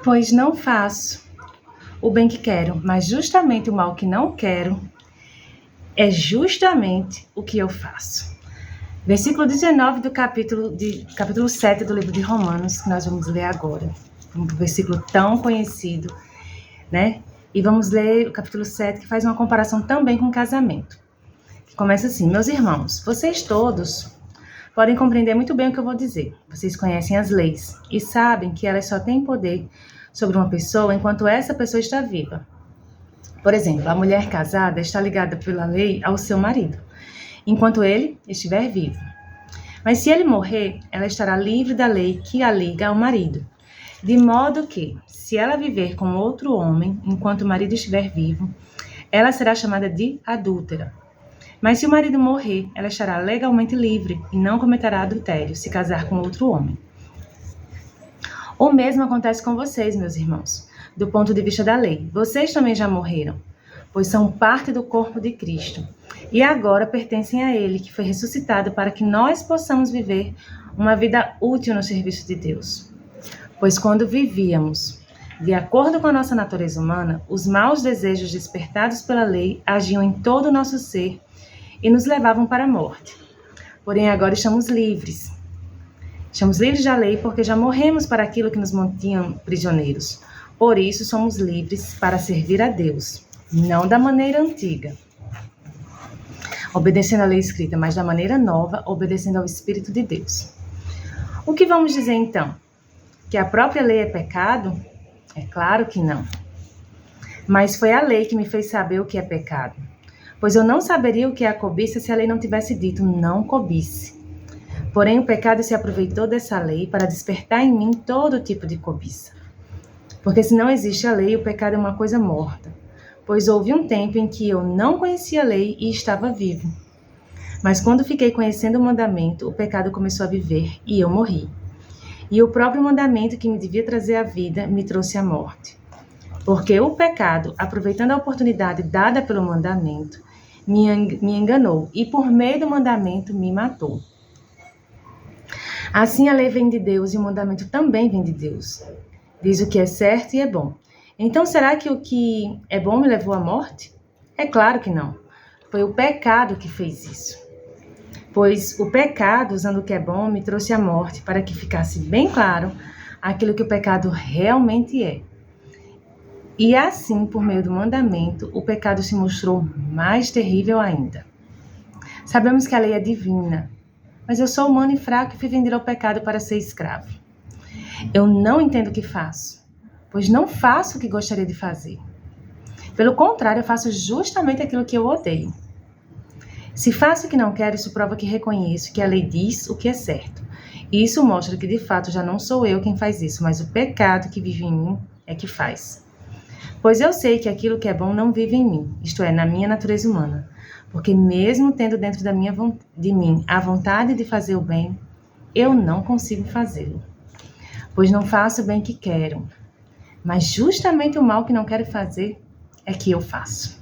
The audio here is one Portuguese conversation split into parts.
Pois não faço o bem que quero, mas justamente o mal que não quero é justamente o que eu faço. Versículo 19 do capítulo 7 do livro de Romanos, que nós vamos ler agora. Um versículo tão conhecido, né? E vamos ler o capítulo 7, que faz uma comparação também com o casamento. Que começa assim: meus irmãos, vocês todos podem compreender muito bem o que eu vou dizer. Vocês conhecem as leis e sabem que elas só têm poder sobre uma pessoa enquanto essa pessoa está viva. Por exemplo, a mulher casada está ligada pela lei ao seu marido, enquanto ele estiver vivo. Mas se ele morrer, ela estará livre da lei que a liga ao marido. De modo que, se ela viver com outro homem enquanto o marido estiver vivo, ela será chamada de adúltera. Mas se o marido morrer, ela estará legalmente livre e não cometerá adultério se casar com outro homem. O mesmo acontece com vocês, meus irmãos, do ponto de vista da lei. Vocês também já morreram, pois são parte do corpo de Cristo. E agora pertencem a Ele, que foi ressuscitado para que nós possamos viver uma vida útil no serviço de Deus. Pois quando vivíamos de acordo com a nossa natureza humana, os maus desejos despertados pela lei agiam em todo o nosso ser e nos levavam para a morte. Porém, agora estamos livres. Estamos livres da lei porque já morremos para aquilo que nos mantinha prisioneiros. Por isso, somos livres para servir a Deus, não da maneira antiga, obedecendo à lei escrita, mas da maneira nova, obedecendo ao Espírito de Deus. O que vamos dizer então? Que a própria lei é pecado? É claro que não. Mas foi a lei que me fez saber o que é pecado. Pois eu não saberia o que é a cobiça se a lei não tivesse dito não cobice. Porém, o pecado se aproveitou dessa lei para despertar em mim todo tipo de cobiça. Porque se não existe a lei, o pecado é uma coisa morta. Pois houve um tempo em que eu não conhecia a lei e estava vivo. Mas quando fiquei conhecendo o mandamento, o pecado começou a viver e eu morri. E o próprio mandamento que me devia trazer a vida me trouxe a morte. Porque o pecado, aproveitando a oportunidade dada pelo mandamento, me enganou e por meio do mandamento me matou. Assim a lei vem de Deus e o mandamento também vem de Deus. Diz o que é certo e é bom. Então será que o que é bom me levou à morte? É claro que não. Foi o pecado que fez isso. Pois o pecado, usando o que é bom, me trouxe à morte, para que ficasse bem claro aquilo que o pecado realmente é. E assim, por meio do mandamento, o pecado se mostrou mais terrível ainda. Sabemos que a lei é divina, mas eu sou humano e fraco e fui vendido ao pecado para ser escravo. Eu não entendo o que faço, pois não faço o que gostaria de fazer. Pelo contrário, eu faço justamente aquilo que eu odeio. Se faço o que não quero, isso prova que reconheço que a lei diz o que é certo. E isso mostra que, de fato, já não sou eu quem faz isso, mas o pecado que vive em mim é que faz. Pois eu sei que aquilo que é bom não vive em mim, isto é, na minha natureza humana. Porque mesmo tendo dentro de mim a vontade de fazer o bem, eu não consigo fazê-lo. Pois não faço o bem que quero, mas justamente o mal que não quero fazer é que eu faço.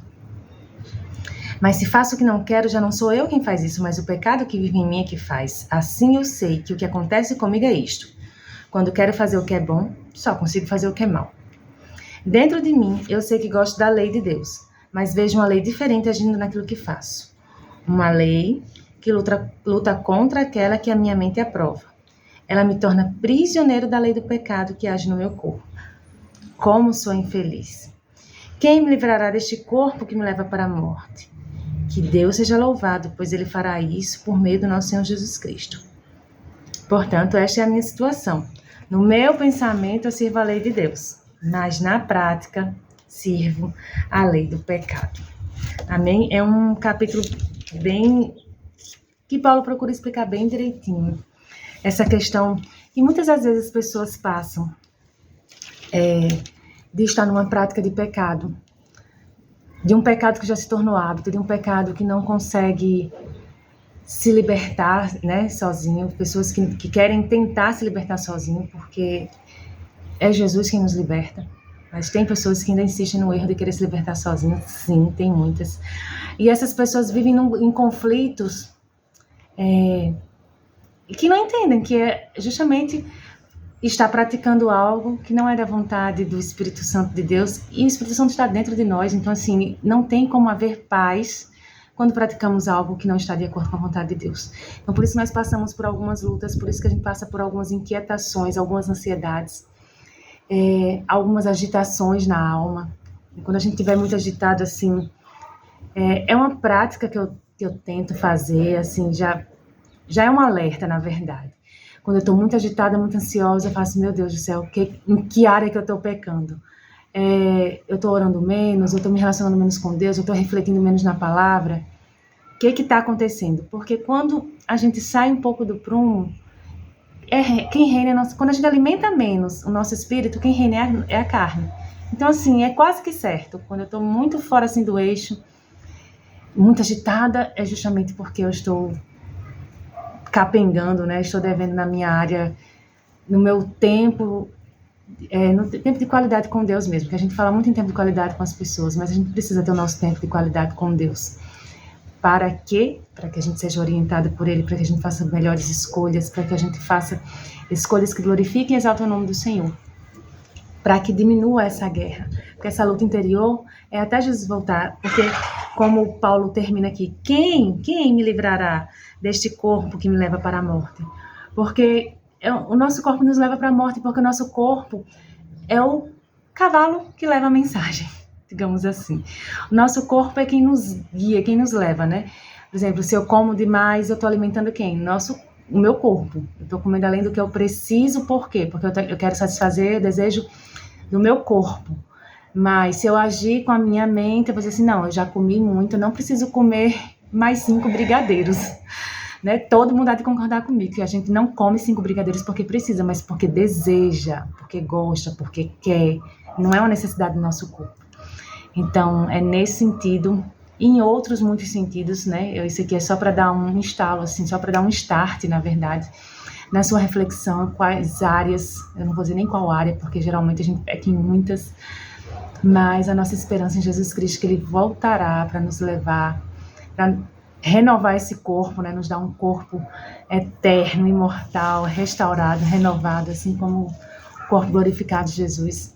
Mas se faço o que não quero, já não sou eu quem faz isso, mas o pecado que vive em mim é que faz. Assim eu sei que o que acontece comigo é isto. Quando quero fazer o que é bom, só consigo fazer o que é mal. Dentro de mim, eu sei que gosto da lei de Deus, mas vejo uma lei diferente agindo naquilo que faço. Uma lei que luta contra aquela que a minha mente aprova. Ela me torna prisioneiro da lei do pecado que age no meu corpo. Como sou infeliz! Quem me livrará deste corpo que me leva para a morte? Que Deus seja louvado, pois Ele fará isso por meio do nosso Senhor Jesus Cristo. Portanto, esta é a minha situação. No meu pensamento, eu sirvo a lei de Deus, mas na prática, sirvo a lei do pecado. Amém? É um capítulo bem que Paulo procura explicar bem direitinho essa questão que muitas das vezes as pessoas passam de estar numa prática de pecado, de um pecado que já se tornou hábito, de um pecado que não consegue se libertar, né, sozinho, pessoas que querem tentar se libertar sozinho, porque é Jesus quem nos liberta. Mas tem pessoas que ainda insistem no erro de querer se libertar sozinho. Sim, tem muitas. E essas pessoas vivem em conflitos que não entendem, que é justamente está praticando algo que não é da vontade do Espírito Santo de Deus, e o Espírito Santo está dentro de nós, então assim, não tem como haver paz quando praticamos algo que não está de acordo com a vontade de Deus. Então por isso nós passamos por algumas lutas, por isso que a gente passa por algumas inquietações, algumas ansiedades, algumas agitações na alma. E quando a gente estiver muito agitado, assim, é uma prática que eu tento fazer, assim, já é um alerta, na verdade. Quando eu estou muito agitada, muito ansiosa, eu faço, meu Deus do céu, em que área que eu estou pecando? Eu estou orando menos, eu estou me relacionando menos com Deus, eu estou refletindo menos na palavra. O que está acontecendo? Porque quando a gente sai um pouco do prumo, quem reina quando a gente alimenta menos o nosso espírito, quem reina é a carne. Então, assim, é quase que certo. Quando eu estou muito fora assim, do eixo, muito agitada, é justamente porque eu estou capengando, né? Estou devendo na minha área, no meu tempo, no tempo de qualidade com Deus mesmo, porque a gente fala muito em tempo de qualidade com as pessoas, mas a gente precisa ter o nosso tempo de qualidade com Deus. Para quê? Para que a gente seja orientado por Ele, para que a gente faça melhores escolhas, para que a gente faça escolhas que glorifiquem e exaltem o nome do Senhor, para que diminua essa guerra, porque essa luta interior é até Jesus voltar, porque como Paulo termina aqui, quem me livrará deste corpo que me leva para a morte? Porque o nosso corpo nos leva para a morte, porque o nosso corpo é o cavalo que leva a mensagem, digamos assim. O nosso corpo é quem nos guia, quem nos leva, né? Por exemplo, se eu como demais, eu estou alimentando quem? O meu corpo. Eu estou comendo além do que eu preciso, por quê? Porque eu quero satisfazer o desejo do meu corpo. Mas se eu agir com a minha mente, eu vou dizer assim, não, eu já comi muito, eu não preciso comer mais 5 brigadeiros. Né? Todo mundo há de concordar comigo, que a gente não come 5 brigadeiros porque precisa, mas porque deseja, porque gosta, porque quer. Não é uma necessidade do nosso corpo. Então, é nesse sentido, e em outros muitos sentidos, né? Isso aqui é só para dar um instalo, assim, só para dar um start, na verdade, na sua reflexão, quais áreas, eu não vou dizer nem qual área, porque geralmente a gente peca em muitas, mas a nossa esperança em Jesus Cristo, que Ele voltará para nos levar, para renovar esse corpo, né? Nos dar um corpo eterno, imortal, restaurado, renovado, assim como o corpo glorificado de Jesus.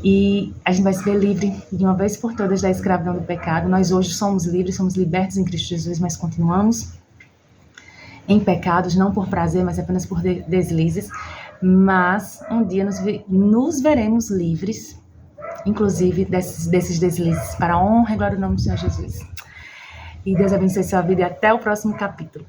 E a gente vai se ver livre de uma vez por todas da escravidão do pecado. Nós hoje somos livres, somos libertos em Cristo Jesus, mas continuamos em pecados, não por prazer, mas apenas por deslizes. Mas um dia nos veremos livres, inclusive desses deslizes, para a honra e glória do nome do Senhor Jesus. E Deus abençoe sua vida e até o próximo capítulo.